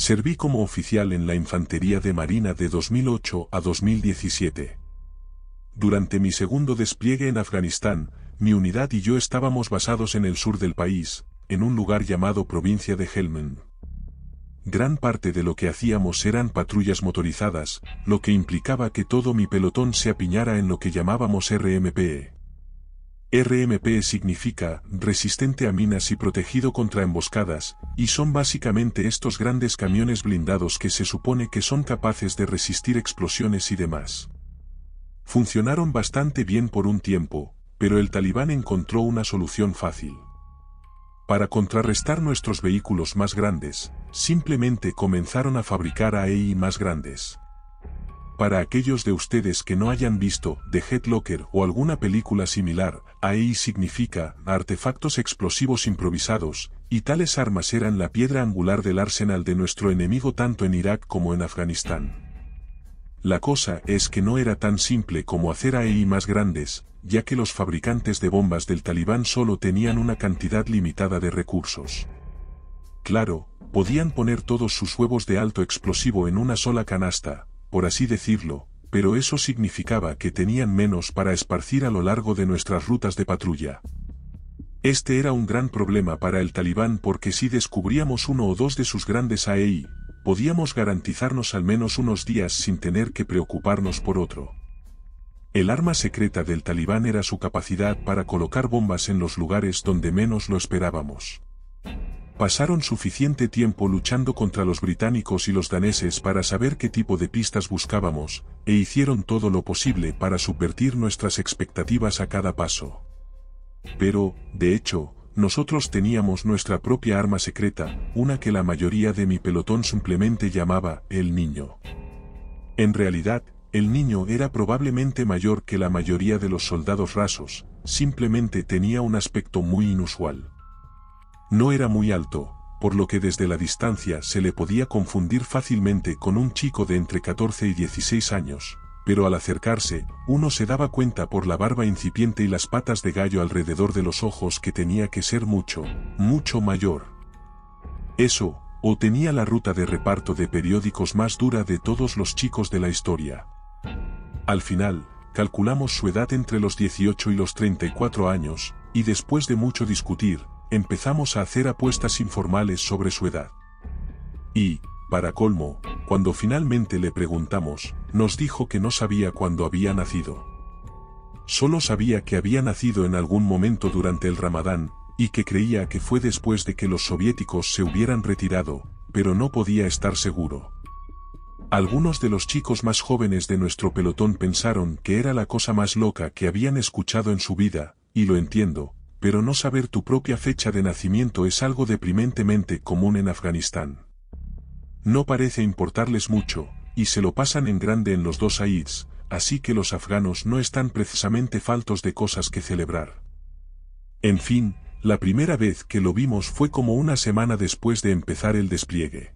Serví como oficial en la Infantería de Marina de 2008 a 2017. Durante mi segundo despliegue en Afganistán, mi unidad y yo estábamos basados en el sur del país, en un lugar llamado provincia de Helmand. Gran parte de lo que hacíamos eran patrullas motorizadas, lo que implicaba que todo mi pelotón se apiñara en lo que llamábamos RMP. RMP significa resistente a minas y protegido contra emboscadas, y son básicamente estos grandes camiones blindados que se supone que son capaces de resistir explosiones y demás. Funcionaron bastante bien por un tiempo, pero el talibán encontró una solución fácil. Para contrarrestar nuestros vehículos más grandes, simplemente comenzaron a fabricar AEI más grandes. Para aquellos de ustedes que no hayan visto The Headlocker o alguna película similar, AEI significa artefactos explosivos improvisados, y tales armas eran la piedra angular del arsenal de nuestro enemigo tanto en Irak como en Afganistán. La cosa es que no era tan simple como hacer AEI más grandes, ya que los fabricantes de bombas del talibán solo tenían una cantidad limitada de recursos. Claro, podían poner todos sus huevos de alto explosivo en una sola canasta, por así decirlo, pero eso significaba que tenían menos para esparcir a lo largo de nuestras rutas de patrulla. Este era un gran problema para el talibán porque si descubríamos uno o dos de sus grandes AEI, podíamos garantizarnos al menos unos días sin tener que preocuparnos por otro. El arma secreta del talibán era su capacidad para colocar bombas en los lugares donde menos lo esperábamos. Pasaron suficiente tiempo luchando contra los británicos y los daneses para saber qué tipo de pistas buscábamos, e hicieron todo lo posible para subvertir nuestras expectativas a cada paso. Pero, de hecho, nosotros teníamos nuestra propia arma secreta, una que la mayoría de mi pelotón simplemente llamaba el Niño. En realidad, el Niño era probablemente mayor que la mayoría de los soldados rasos, simplemente tenía un aspecto muy inusual. No era muy alto, por lo que desde la distancia se le podía confundir fácilmente con un chico de entre 14 y 16 años, pero al acercarse, uno se daba cuenta por la barba incipiente y las patas de gallo alrededor de los ojos que tenía que ser mucho, mucho mayor. Eso, o tenía la ruta de reparto de periódicos más dura de todos los chicos de la historia. Al final, calculamos su edad entre los 18 y los 34 años, y después de mucho discutir, empezamos a hacer apuestas informales sobre su edad. Y, para colmo, cuando finalmente le preguntamos, nos dijo que no sabía cuándo había nacido. Solo sabía que había nacido en algún momento durante el Ramadán, y que creía que fue después de que los soviéticos se hubieran retirado, pero no podía estar seguro. Algunos de los chicos más jóvenes de nuestro pelotón pensaron que era la cosa más loca que habían escuchado en su vida, y lo entiendo, pero no saber tu propia fecha de nacimiento es algo deprimentemente común en Afganistán. No parece importarles mucho, y se lo pasan en grande en los dos aids, así que los afganos no están precisamente faltos de cosas que celebrar. En fin, la primera vez que lo vimos fue como una semana después de empezar el despliegue.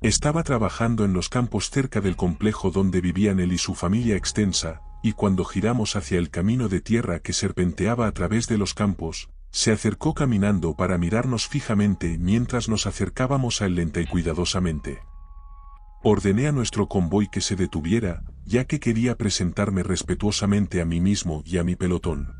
Estaba trabajando en los campos cerca del complejo donde vivían él y su familia extensa, y cuando giramos hacia el camino de tierra que serpenteaba a través de los campos, se acercó caminando para mirarnos fijamente mientras nos acercábamos a él lenta y cuidadosamente. Ordené a nuestro convoy que se detuviera, ya que quería presentarme respetuosamente a mí mismo y a mi pelotón.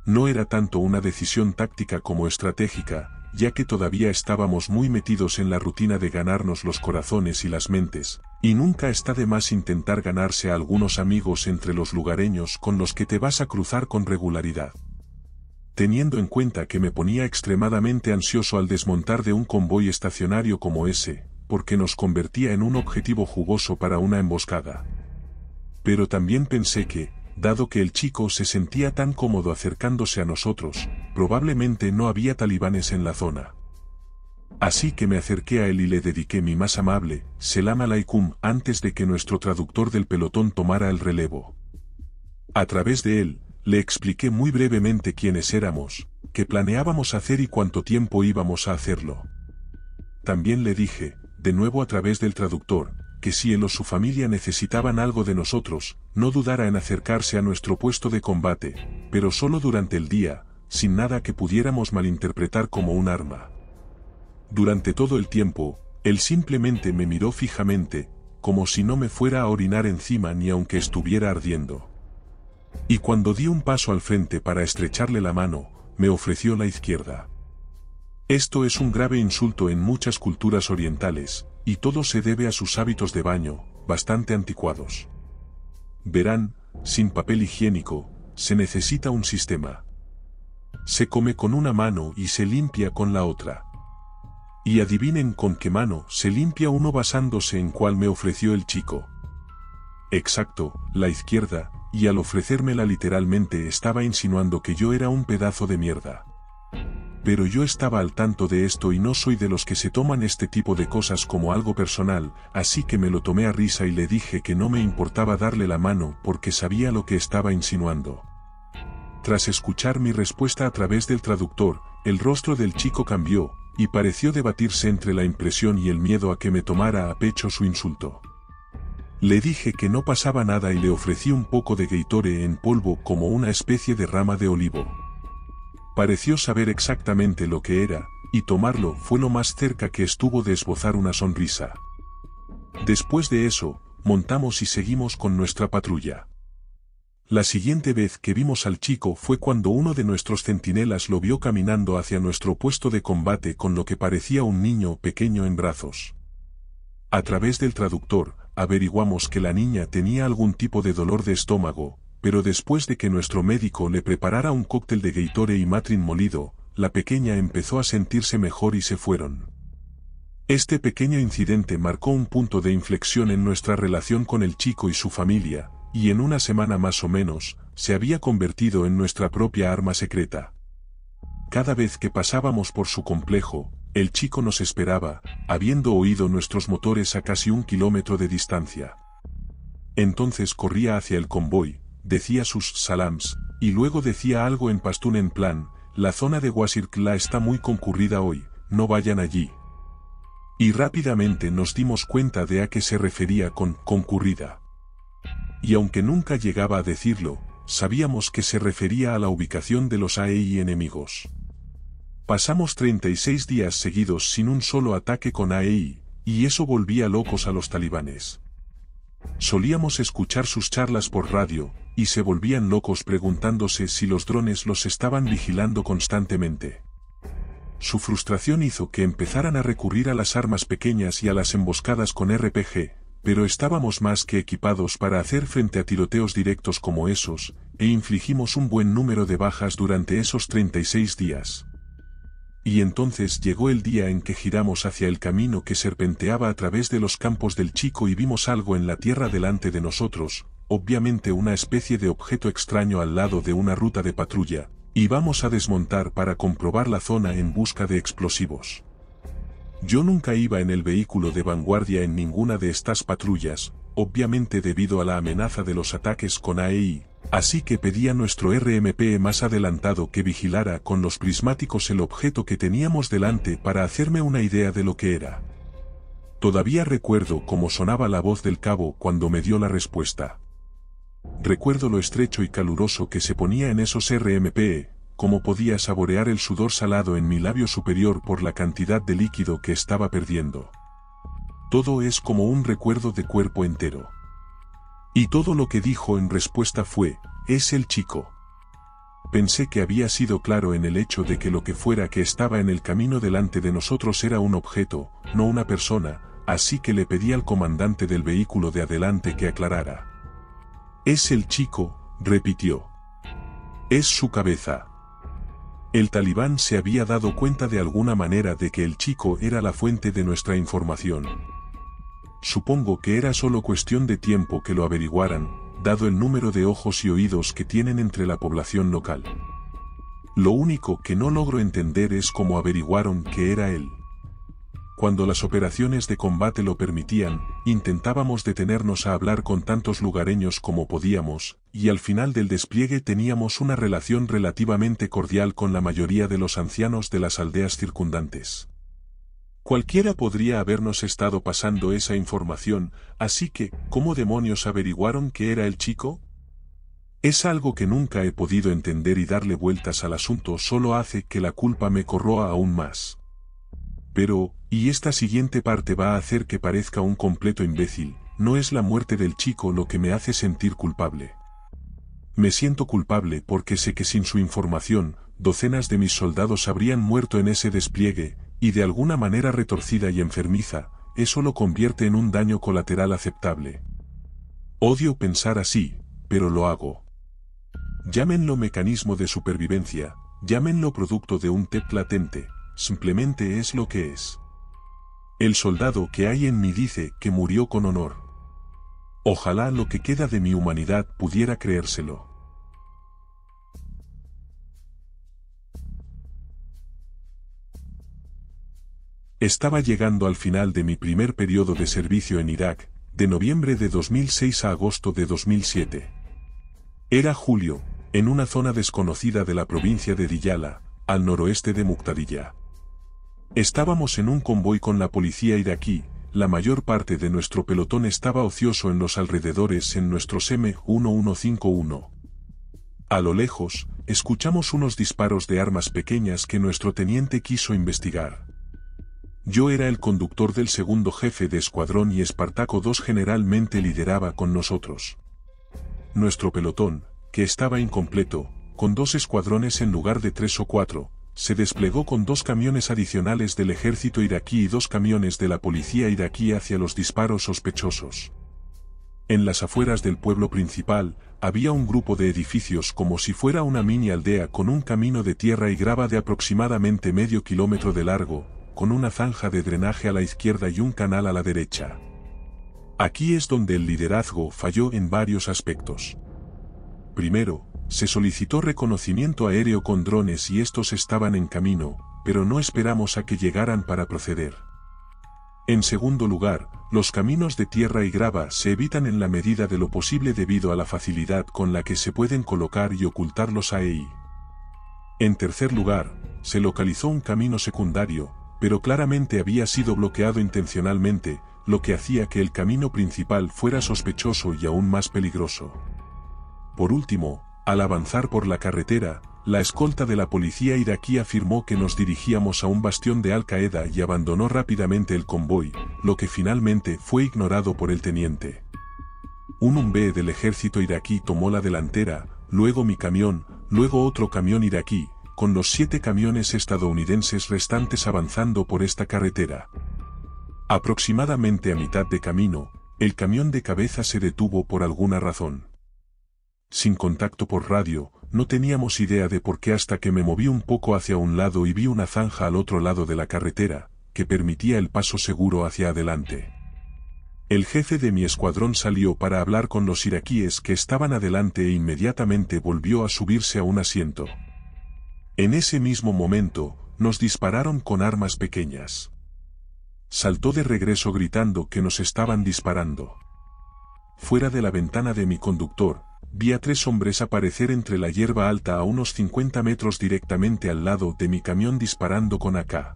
No era tanto una decisión táctica como estratégica, ya que todavía estábamos muy metidos en la rutina de ganarnos los corazones y las mentes, y nunca está de más intentar ganarse a algunos amigos entre los lugareños con los que te vas a cruzar con regularidad. Teniendo en cuenta que me ponía extremadamente ansioso al desmontar de un convoy estacionario como ese, porque nos convertía en un objetivo jugoso para una emboscada. Pero también pensé que, dado que el chico se sentía tan cómodo acercándose a nosotros, probablemente no había talibanes en la zona. Así que me acerqué a él y le dediqué mi más amable Selam Aleikum antes de que nuestro traductor del pelotón tomara el relevo. A través de él, le expliqué muy brevemente quiénes éramos, qué planeábamos hacer y cuánto tiempo íbamos a hacerlo. También le dije, de nuevo a través del traductor, que si él o su familia necesitaban algo de nosotros, no dudara en acercarse a nuestro puesto de combate, pero solo durante el día, sin nada que pudiéramos malinterpretar como un arma. Durante todo el tiempo, Él simplemente me miró fijamente, como si no me fuera a orinar encima ni aunque estuviera ardiendo. Y cuando di un paso al frente para estrecharle la mano, me ofreció la izquierda. Esto es un grave insulto en muchas culturas orientales, y todo se debe a sus hábitos de baño, bastante anticuados. Verán, sin papel higiénico, se necesita un sistema. Se come con una mano y se limpia con la otra. Y adivinen con qué mano se limpia uno basándose en cuál me ofreció el chico. Exacto, la izquierda, y al ofrecérmela literalmente estaba insinuando que yo era un pedazo de mierda. Pero yo estaba al tanto de esto y no soy de los que se toman este tipo de cosas como algo personal, así que me lo tomé a risa y le dije que no me importaba darle la mano porque sabía lo que estaba insinuando. Tras escuchar mi respuesta a través del traductor, el rostro del chico cambió, y pareció debatirse entre la impresión y el miedo a que me tomara a pecho su insulto. Le dije que no pasaba nada y le ofrecí un poco de Gatorade en polvo como una especie de rama de olivo. Pareció saber exactamente lo que era, y tomarlo fue lo más cerca que estuvo de esbozar una sonrisa. Después de eso, montamos y seguimos con nuestra patrulla. La siguiente vez que vimos al chico fue cuando uno de nuestros centinelas lo vio caminando hacia nuestro puesto de combate con lo que parecía un niño pequeño en brazos. A través del traductor, averiguamos que la niña tenía algún tipo de dolor de estómago, pero después de que nuestro médico le preparara un cóctel de Gatorade y Matrin molido, la pequeña empezó a sentirse mejor y se fueron. Este pequeño incidente marcó un punto de inflexión en nuestra relación con el chico y su familia, y en una semana más o menos, se había convertido en nuestra propia arma secreta. Cada vez que pasábamos por su complejo, el chico nos esperaba, habiendo oído nuestros motores a casi 1 kilómetro de distancia. Entonces corría hacia el convoy, decía sus salams, y luego decía algo en pastún en plan, la zona de Wasirkla está muy concurrida hoy, no vayan allí. Y rápidamente nos dimos cuenta de a qué se refería con concurrida. Y aunque nunca llegaba a decirlo, sabíamos que se refería a la ubicación de los AEI enemigos. Pasamos 36 días seguidos sin un solo ataque con AEI, y eso volvía locos a los talibanes. Solíamos escuchar sus charlas por radio, y se volvían locos preguntándose si los drones los estaban vigilando constantemente. Su frustración hizo que empezaran a recurrir a las armas pequeñas y a las emboscadas con RPG, pero estábamos más que equipados para hacer frente a tiroteos directos como esos, e infligimos un buen número de bajas durante esos 36 días. Y entonces llegó el día en que giramos hacia el camino que serpenteaba a través de los campos del chico y vimos algo en la tierra delante de nosotros, obviamente una especie de objeto extraño al lado de una ruta de patrulla, y vamos a desmontar para comprobar la zona en busca de explosivos. Yo nunca iba en el vehículo de vanguardia en ninguna de estas patrullas, obviamente debido a la amenaza de los ataques con AEI, así que pedí a nuestro RMP más adelantado que vigilara con los prismáticos el objeto que teníamos delante para hacerme una idea de lo que era. Todavía recuerdo cómo sonaba la voz del cabo cuando me dio la respuesta. Recuerdo lo estrecho y caluroso que se ponía en esos RMP, cómo podía saborear el sudor salado en mi labio superior por la cantidad de líquido que estaba perdiendo. Todo es como un recuerdo de cuerpo entero. Y todo lo que dijo en respuesta fue, es el chico. Pensé que había sido claro en el hecho de que lo que fuera que estaba en el camino delante de nosotros era un objeto, no una persona, así que le pedí al comandante del vehículo de adelante que aclarara. Es el chico, repitió. Es su cabeza. El talibán se había dado cuenta de alguna manera de que el chico era la fuente de nuestra información. Supongo que era solo cuestión de tiempo que lo averiguaran, dado el número de ojos y oídos que tienen entre la población local. Lo único que no logro entender es cómo averiguaron que era él. Cuando las operaciones de combate lo permitían, intentábamos detenernos a hablar con tantos lugareños como podíamos, y al final del despliegue teníamos una relación relativamente cordial con la mayoría de los ancianos de las aldeas circundantes. Cualquiera podría habernos estado pasando esa información, así que, ¿cómo demonios averiguaron que era el chico? Es algo que nunca he podido entender y darle vueltas al asunto solo hace que la culpa me corroa aún más. Pero, y esta siguiente parte va a hacer que parezca un completo imbécil, no es la muerte del chico lo que me hace sentir culpable. Me siento culpable porque sé que sin su información, docenas de mis soldados habrían muerto en ese despliegue, y de alguna manera retorcida y enfermiza, eso lo convierte en un daño colateral aceptable. Odio pensar así, pero lo hago. Llámenlo mecanismo de supervivencia, llámenlo producto de un TEP latente, simplemente es lo que es. El soldado que hay en mí dice que murió con honor. Ojalá lo que queda de mi humanidad pudiera creérselo. Estaba llegando al final de mi primer periodo de servicio en Irak, de noviembre de 2006 a agosto de 2007. Era julio, en una zona desconocida de la provincia de Diyala, al noroeste de Muqtadilla. Estábamos en un convoy con la policía iraquí, la mayor parte de nuestro pelotón estaba ocioso en los alrededores en nuestro M1151. A lo lejos, escuchamos unos disparos de armas pequeñas que nuestro teniente quiso investigar. Yo era el conductor del segundo jefe de escuadrón y Espartaco II generalmente lideraba con nosotros. Nuestro pelotón, que estaba incompleto, con 2 escuadrones en lugar de 3 o 4, se desplegó con 2 camiones adicionales del ejército iraquí y 2 camiones de la policía iraquí hacia los disparos sospechosos. En las afueras del pueblo principal, había un grupo de edificios como si fuera una mini aldea con un camino de tierra y grava de aproximadamente medio kilómetro de largo, con una zanja de drenaje a la izquierda y un canal a la derecha. Aquí es donde el liderazgo falló en varios aspectos. Primero, se solicitó reconocimiento aéreo con drones y estos estaban en camino, pero no esperamos a que llegaran para proceder. En segundo lugar, los caminos de tierra y grava se evitan en la medida de lo posible debido a la facilidad con la que se pueden colocar y ocultar los AEI. En tercer lugar, se localizó un camino secundario, pero claramente había sido bloqueado intencionalmente, lo que hacía que el camino principal fuera sospechoso y aún más peligroso. Por último, al avanzar por la carretera, la escolta de la policía iraquí afirmó que nos dirigíamos a un bastión de Al-Qaeda y abandonó rápidamente el convoy, lo que finalmente fue ignorado por el teniente. Un UMB del ejército iraquí tomó la delantera, luego mi camión, luego otro camión iraquí, con los 7 camiones estadounidenses restantes avanzando por esta carretera. Aproximadamente a mitad de camino, el camión de cabeza se detuvo por alguna razón. Sin contacto por radio, no teníamos idea de por qué hasta que me moví un poco hacia un lado y vi una zanja al otro lado de la carretera, que permitía el paso seguro hacia adelante. El jefe de mi escuadrón salió para hablar con los iraquíes que estaban adelante e inmediatamente volvió a subirse a un asiento. En ese mismo momento, nos dispararon con armas pequeñas. Saltó de regreso gritando que nos estaban disparando. Fuera de la ventana de mi conductor, vi a 3 hombres aparecer entre la hierba alta a unos 50 metros directamente al lado de mi camión disparando con AK.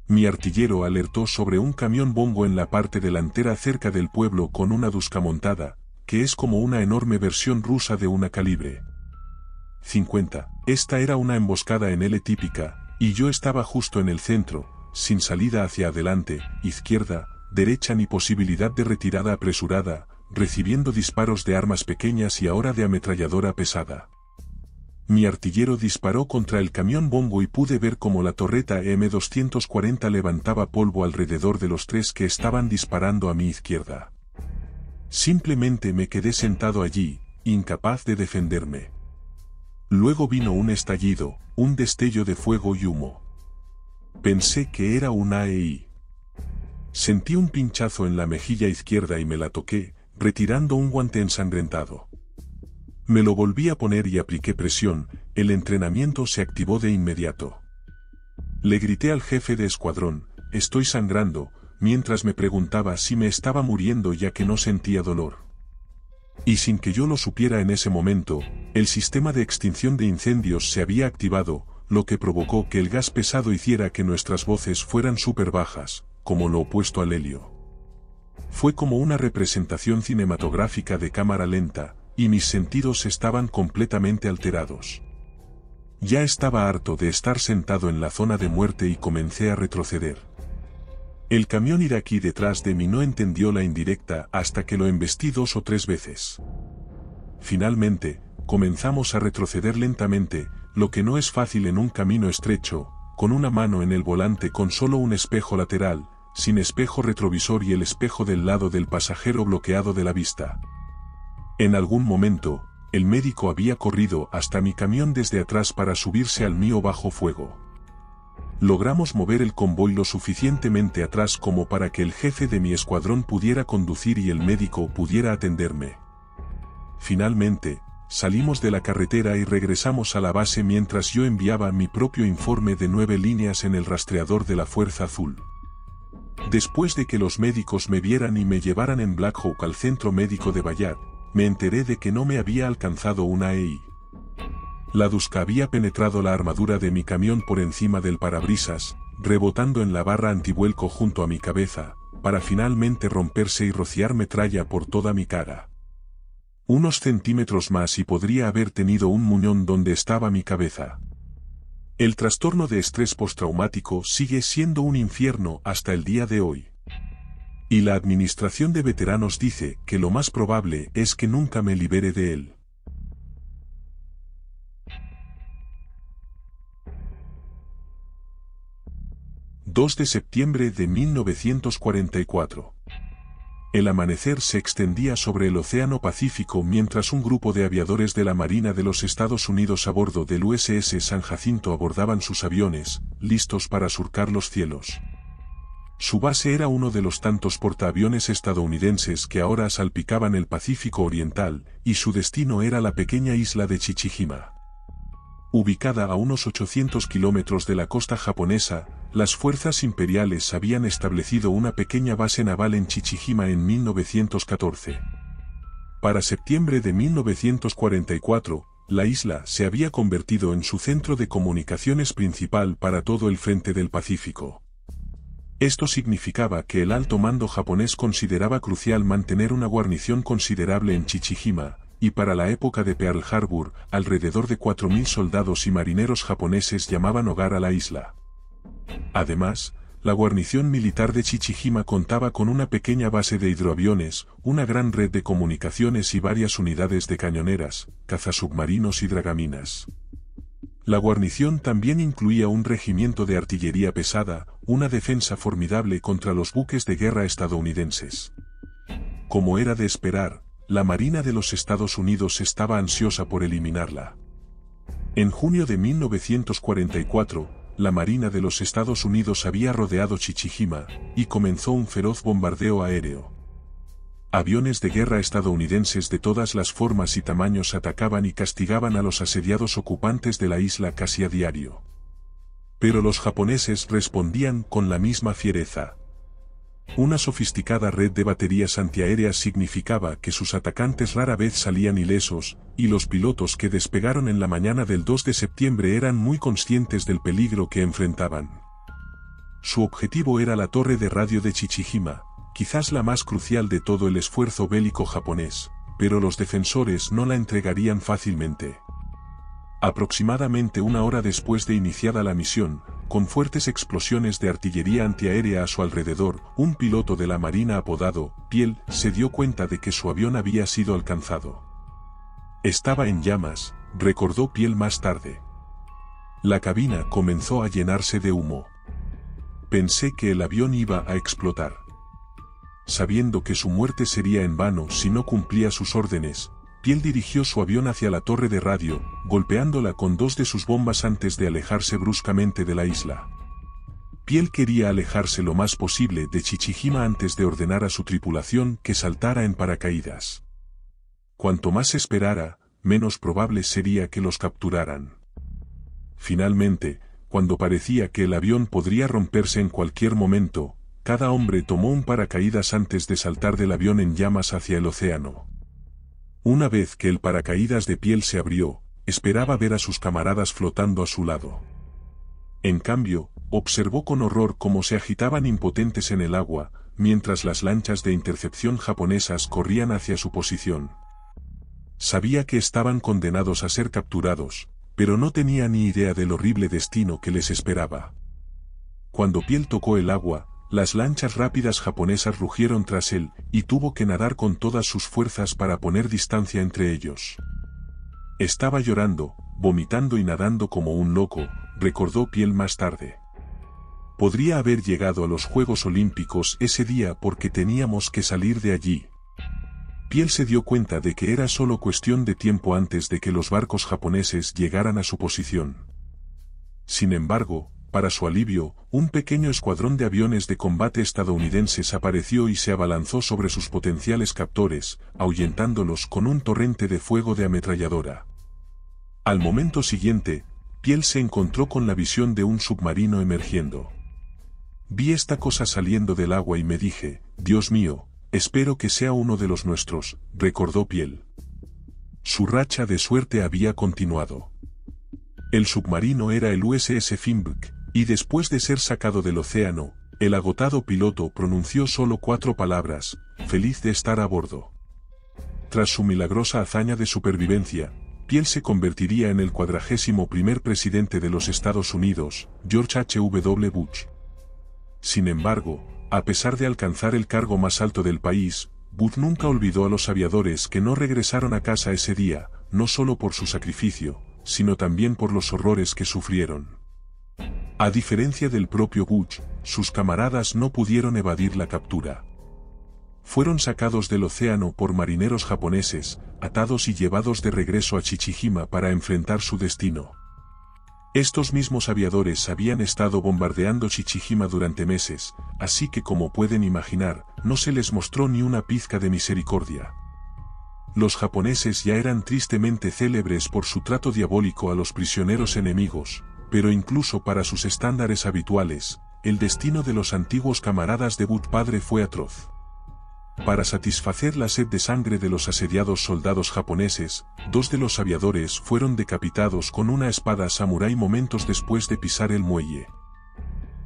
Mi artillero alertó sobre un camión bombo en la parte delantera cerca del pueblo con una Duska montada, que es como una enorme versión rusa de una calibre 50. Esta era una emboscada en L típica, y yo estaba justo en el centro, sin salida hacia adelante, izquierda, derecha ni posibilidad de retirada apresurada, recibiendo disparos de armas pequeñas y ahora de ametralladora pesada. Mi artillero disparó contra el camión bombo y pude ver cómo la torreta M240 levantaba polvo alrededor de los 3 que estaban disparando a mi izquierda. Simplemente me quedé sentado allí, incapaz de defenderme. Luego vino un estallido, un destello de fuego y humo. Pensé que era un AEI. Sentí un pinchazo en la mejilla izquierda y me la toqué, retirando un guante ensangrentado. Me lo volví a poner y apliqué presión, el entrenamiento se activó de inmediato. Le grité al jefe de escuadrón, estoy sangrando, mientras me preguntaba si me estaba muriendo ya que no sentía dolor. Y sin que yo lo supiera en ese momento, el sistema de extinción de incendios se había activado, lo que provocó que el gas pesado hiciera que nuestras voces fueran súper bajas, como lo opuesto al helio. Fue como una representación cinematográfica de cámara lenta, y mis sentidos estaban completamente alterados. Ya estaba harto de estar sentado en la zona de muerte y comencé a retroceder. El camión iraquí detrás de mí no entendió la indirecta hasta que lo embestí 2 o 3 veces. Finalmente, comenzamos a retroceder lentamente, lo que no es fácil en un camino estrecho, con una mano en el volante con solo un espejo lateral, sin espejo retrovisor y el espejo del lado del pasajero bloqueado de la vista. En algún momento, el médico había corrido hasta mi camión desde atrás para subirse al mío bajo fuego. Logramos mover el convoy lo suficientemente atrás como para que el jefe de mi escuadrón pudiera conducir y el médico pudiera atenderme. Finalmente, salimos de la carretera y regresamos a la base mientras yo enviaba mi propio informe de 9 líneas en el rastreador de la Fuerza Azul. Después de que los médicos me vieran y me llevaran en Black Hawk al centro médico de Bayat, me enteré de que no me había alcanzado una EI. La Duska había penetrado la armadura de mi camión por encima del parabrisas, rebotando en la barra antivuelco junto a mi cabeza, para finalmente romperse y rociar metralla por toda mi cara. Unos centímetros más y podría haber tenido un muñón donde estaba mi cabeza. El trastorno de estrés postraumático sigue siendo un infierno hasta el día de hoy. Y la administración de veteranos dice que lo más probable es que nunca me libere de él. ...2 de septiembre de 1944. El amanecer se extendía sobre el Océano Pacífico mientras un grupo de aviadores de la Marina de los Estados Unidos a bordo del USS San Jacinto abordaban sus aviones, listos para surcar los cielos. Su base era uno de los tantos portaaviones estadounidenses que ahora salpicaban el Pacífico Oriental, y su destino era la pequeña isla de Chichijima. Ubicada a unos 800 kilómetros de la costa japonesa, las fuerzas imperiales habían establecido una pequeña base naval en Chichijima en 1914. Para septiembre de 1944, la isla se había convertido en su centro de comunicaciones principal para todo el frente del Pacífico. Esto significaba que el alto mando japonés consideraba crucial mantener una guarnición considerable en Chichijima, y para la época de Pearl Harbor, alrededor de 4.000 soldados y marineros japoneses llamaban hogar a la isla. Además, la guarnición militar de Chichijima contaba con una pequeña base de hidroaviones, una gran red de comunicaciones y varias unidades de cañoneras, cazasubmarinos y dragaminas. La guarnición también incluía un regimiento de artillería pesada, una defensa formidable contra los buques de guerra estadounidenses. Como era de esperar, la Marina de los Estados Unidos estaba ansiosa por eliminarla. En junio de 1944, la Marina de los Estados Unidos había rodeado Chichijima, y comenzó un feroz bombardeo aéreo. Aviones de guerra estadounidenses de todas las formas y tamaños atacaban y castigaban a los asediados ocupantes de la isla casi a diario. Pero los japoneses respondían con la misma fiereza. Una sofisticada red de baterías antiaéreas significaba que sus atacantes rara vez salían ilesos, y los pilotos que despegaron en la mañana del 2 de septiembre eran muy conscientes del peligro que enfrentaban. Su objetivo era la torre de radio de Chichijima, quizás la más crucial de todo el esfuerzo bélico japonés, pero los defensores no la entregarían fácilmente. Aproximadamente una hora después de iniciada la misión, con fuertes explosiones de artillería antiaérea a su alrededor, un piloto de la Marina apodado Piel se dio cuenta de que su avión había sido alcanzado. Estaba en llamas, recordó Piel más tarde. La cabina comenzó a llenarse de humo. Pensé que el avión iba a explotar. Sabiendo que su muerte sería en vano si no cumplía sus órdenes, Piel dirigió su avión hacia la torre de radio, golpeándola con 2 de sus bombas antes de alejarse bruscamente de la isla. Piel quería alejarse lo más posible de Chichijima antes de ordenar a su tripulación que saltara en paracaídas. Cuanto más esperara, menos probable sería que los capturaran. Finalmente, cuando parecía que el avión podría romperse en cualquier momento, cada hombre tomó un paracaídas antes de saltar del avión en llamas hacia el océano. Una vez que el paracaídas de Piel se abrió, esperaba ver a sus camaradas flotando a su lado. En cambio, observó con horror cómo se agitaban impotentes en el agua, mientras las lanchas de intercepción japonesas corrían hacia su posición. Sabía que estaban condenados a ser capturados, pero no tenía ni idea del horrible destino que les esperaba. Cuando Piel tocó el agua, las lanchas rápidas japonesas rugieron tras él, y tuvo que nadar con todas sus fuerzas para poner distancia entre ellos. Estaba llorando, vomitando y nadando como un loco, recordó Piel más tarde. Podría haber llegado a los Juegos Olímpicos ese día porque teníamos que salir de allí. Piel se dio cuenta de que era solo cuestión de tiempo antes de que los barcos japoneses llegaran a su posición. Sin embargo, para su alivio, un pequeño escuadrón de aviones de combate estadounidenses apareció y se abalanzó sobre sus potenciales captores, ahuyentándolos con un torrente de fuego de ametralladora. Al momento siguiente, Piel se encontró con la visión de un submarino emergiendo. Vi esta cosa saliendo del agua y me dije, Dios mío, espero que sea uno de los nuestros, recordó Piel. Su racha de suerte había continuado. El submarino era el USS Fimbulk, y después de ser sacado del océano, el agotado piloto pronunció solo 4 palabras, feliz de estar a bordo. Tras su milagrosa hazaña de supervivencia, Piel se convertiría en el 41º presidente de los Estados Unidos, George H.W. Bush. Sin embargo, a pesar de alcanzar el cargo más alto del país, Bush nunca olvidó a los aviadores que no regresaron a casa ese día, no solo por su sacrificio, sino también por los horrores que sufrieron. A diferencia del propio Bush, sus camaradas no pudieron evadir la captura. Fueron sacados del océano por marineros japoneses, atados y llevados de regreso a Chichijima para enfrentar su destino. Estos mismos aviadores habían estado bombardeando Chichijima durante meses, así que como pueden imaginar, no se les mostró ni una pizca de misericordia. Los japoneses ya eran tristemente célebres por su trato diabólico a los prisioneros enemigos, pero incluso para sus estándares habituales, el destino de los antiguos camaradas de Bush padre fue atroz. Para satisfacer la sed de sangre de los asediados soldados japoneses, 2 de los aviadores fueron decapitados con una espada samurái momentos después de pisar el muelle.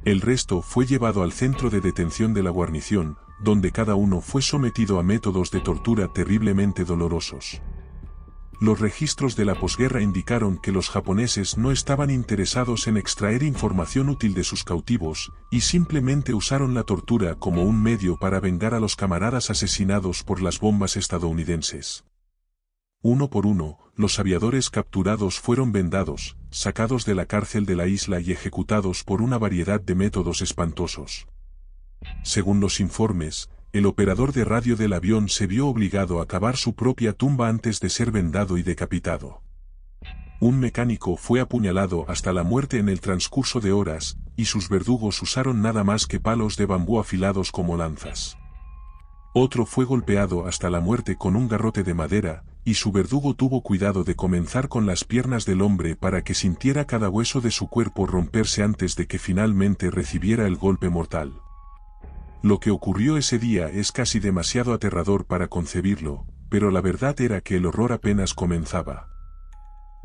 El resto fue llevado al centro de detención de la guarnición, donde cada uno fue sometido a métodos de tortura terriblemente dolorosos. Los registros de la posguerra indicaron que los japoneses no estaban interesados en extraer información útil de sus cautivos, y simplemente usaron la tortura como un medio para vengar a los camaradas asesinados por las bombas estadounidenses. Uno por uno, los aviadores capturados fueron vendados, sacados de la cárcel de la isla y ejecutados por una variedad de métodos espantosos. Según los informes, el operador de radio del avión se vio obligado a cavar su propia tumba antes de ser vendado y decapitado. Un mecánico fue apuñalado hasta la muerte en el transcurso de horas, y sus verdugos usaron nada más que palos de bambú afilados como lanzas. Otro fue golpeado hasta la muerte con un garrote de madera, y su verdugo tuvo cuidado de comenzar con las piernas del hombre para que sintiera cada hueso de su cuerpo romperse antes de que finalmente recibiera el golpe mortal. Lo que ocurrió ese día es casi demasiado aterrador para concebirlo, pero la verdad era que el horror apenas comenzaba.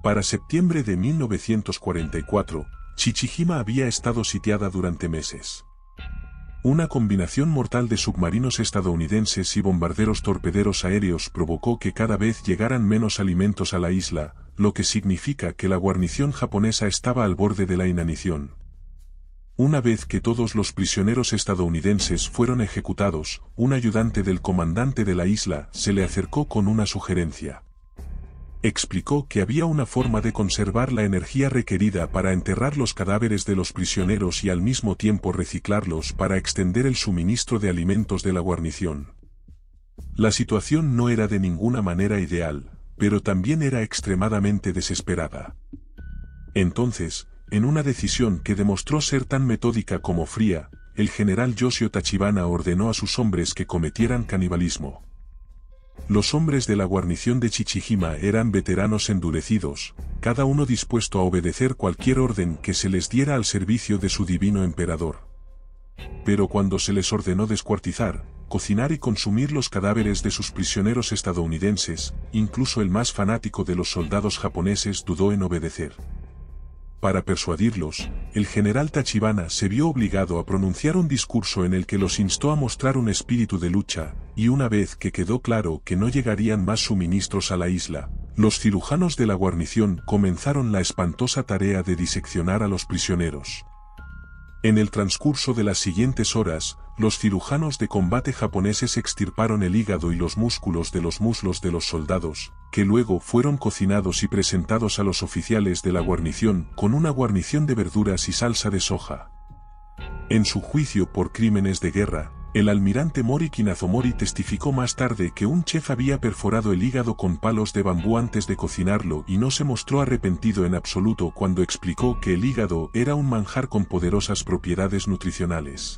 Para septiembre de 1944, Chichijima había estado sitiada durante meses. Una combinación mortal de submarinos estadounidenses y bombarderos torpederos aéreos provocó que cada vez llegaran menos alimentos a la isla, lo que significa que la guarnición japonesa estaba al borde de la inanición. Una vez que todos los prisioneros estadounidenses fueron ejecutados, un ayudante del comandante de la isla se le acercó con una sugerencia. Explicó que había una forma de conservar la energía requerida para enterrar los cadáveres de los prisioneros y al mismo tiempo reciclarlos para extender el suministro de alimentos de la guarnición. La situación no era de ninguna manera ideal, pero también era extremadamente desesperada. Entonces, en una decisión que demostró ser tan metódica como fría, el general Yoshio Tachibana ordenó a sus hombres que cometieran canibalismo. Los hombres de la guarnición de Chichijima eran veteranos endurecidos, cada uno dispuesto a obedecer cualquier orden que se les diera al servicio de su divino emperador. Pero cuando se les ordenó descuartizar, cocinar y consumir los cadáveres de sus prisioneros estadounidenses, incluso el más fanático de los soldados japoneses dudó en obedecer. Para persuadirlos, el general Tachibana se vio obligado a pronunciar un discurso en el que los instó a mostrar un espíritu de lucha, y una vez que quedó claro que no llegarían más suministros a la isla, Los cirujanos de la guarnición comenzaron la espantosa tarea de diseccionar a los prisioneros. En el transcurso de las siguientes horas, los cirujanos de combate japoneses extirparon el hígado y los músculos de los muslos de los soldados, que luego fueron cocinados y presentados a los oficiales de la guarnición con una guarnición de verduras y salsa de soja. En su juicio por crímenes de guerra, el almirante Mori Kinazomori testificó más tarde que un chef había perforado el hígado con palos de bambú antes de cocinarlo y no se mostró arrepentido en absoluto cuando explicó que el hígado era un manjar con poderosas propiedades nutricionales.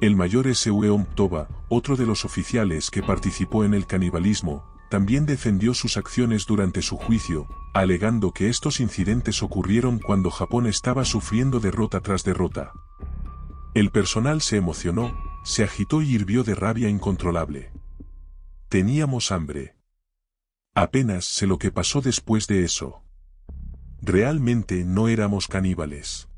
El mayor Sueon Toba, otro de los oficiales que participó en el canibalismo, también defendió sus acciones durante su juicio, alegando que estos incidentes ocurrieron cuando Japón estaba sufriendo derrota tras derrota. El personal se emocionó, se agitó y hirvió de rabia incontrolable. Teníamos hambre. Apenas sé lo que pasó después de eso. Realmente no éramos caníbales.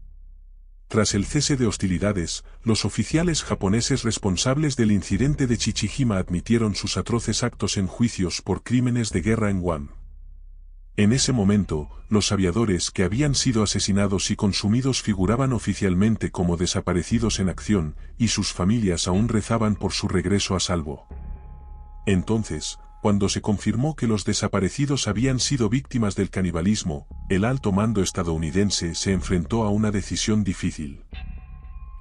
Tras el cese de hostilidades, los oficiales japoneses responsables del incidente de Chichijima admitieron sus atroces actos en juicios por crímenes de guerra en Guam. En ese momento, los aviadores que habían sido asesinados y consumidos figuraban oficialmente como desaparecidos en acción, y sus familias aún rezaban por su regreso a salvo. Entonces, cuando se confirmó que los desaparecidos habían sido víctimas del canibalismo, el alto mando estadounidense se enfrentó a una decisión difícil.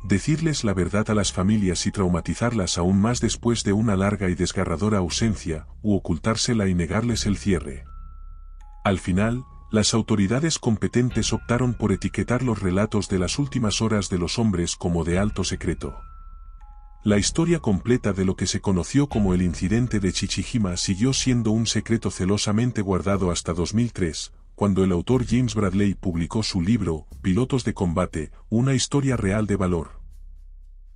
Decirles la verdad a las familias y traumatizarlas aún más después de una larga y desgarradora ausencia, u ocultársela y negarles el cierre. Al final, las autoridades competentes optaron por etiquetar los relatos de las últimas horas de los hombres como de alto secreto. La historia completa de lo que se conoció como el incidente de Chichijima siguió siendo un secreto celosamente guardado hasta 2003, cuando el autor James Bradley publicó su libro, Pilotos de combate, una historia real de valor.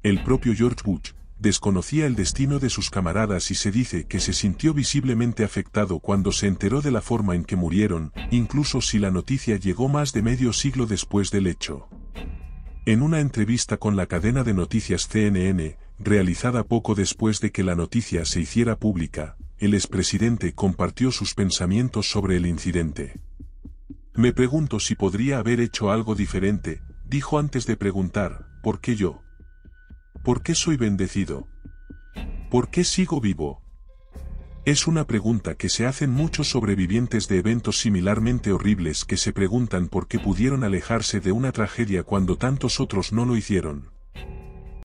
El propio George Bush desconocía el destino de sus camaradas y se dice que se sintió visiblemente afectado cuando se enteró de la forma en que murieron, incluso si la noticia llegó más de medio siglo después del hecho. En una entrevista con la cadena de noticias CNN, realizada poco después de que la noticia se hiciera pública, el expresidente compartió sus pensamientos sobre el incidente. Me pregunto si podría haber hecho algo diferente, dijo antes de preguntar, ¿por qué yo? ¿Por qué soy bendecido? ¿Por qué sigo vivo? Es una pregunta que se hacen muchos sobrevivientes de eventos similarmente horribles que se preguntan por qué pudieron alejarse de una tragedia cuando tantos otros no lo hicieron.